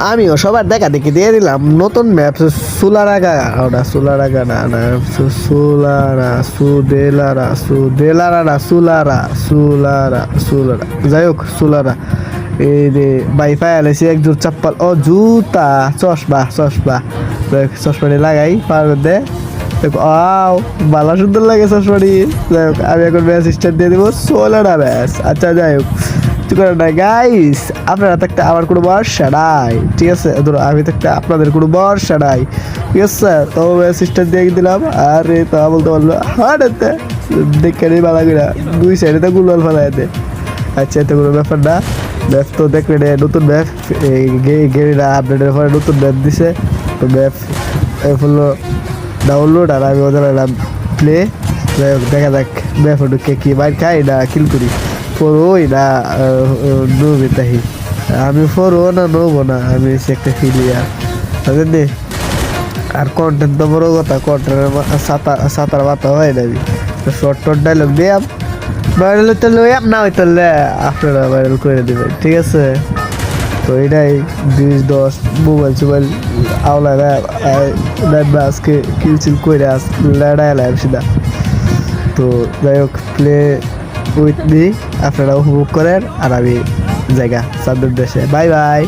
আমিও সবার দেখা দেখি দিয়ে দিলাম নতুন ম্যাপ সুলারাগা ওটা সুলারাগা না না সুলারা সুদেলারা সুদেলারা না সুলারা সুলারা সুলারা যাই হোক সুলারা এই যে বাইফাই আলেছি এক জোর চাপ্পাল ও জুতা চশমা চশমা চশমাটি লাগাই পারবে দে দেখো আও ভালো সুন্দর লাগে চশমাটি যাই হোক আমি এখন ম্যাচ স্টার্ট দিয়ে দেবো সোলারা ম্যাচ আচ্ছা যাই হোক করে নাই গাইস আপনারা থাকতে আমার কোনো ভরসা নাই ঠিক আছে ধরো আমি থাকতে আপনাদের কোনো ভরসা নাই ঠিক আছে তো সিস্টেম দিয়ে দিলাম আরে তা বলতে পারলো হাঁটাতে দেখে নেই বালা করে দুই সাইডে তো গুলল ফেলাইতে আচ্ছা এতে কোনো ব্যাপার না ম্যাপ তো দেখবে নতুন ম্যাপ গেরিরা আপডেটের পরে নতুন ম্যাপ দিছে তো ম্যাপ হলো ডাউনলোড আর আমি ওদের প্লে দেখা যাক ম্যাপ ঢুকে কি বাইর খাই না কিল করি ফোরই না নবি তাহি আমি ফোরও না নবো না আমি একটা ফিলিয়ার বুঝলি আর কন্টেন্ট তো বড় কথা কন্টেন্টের সাঁতার মাথা হয় না শর্ট টর্ট ডায়লগ দিয়ে ভাইরাল হইতে লইয়াম না হইতে আপনারা ভাইরাল করে দেবেন ঠিক আছে তো এটাই 20-10 মোবাইল সোবাইল আওলা আজকে কিলচিল করে আস লড়াই সিধা তো যাই হোক প্লে উইথ মি আপনারা উপভোগ করেন আর আমি জায়গা চাঁদের দেশে বাই বাই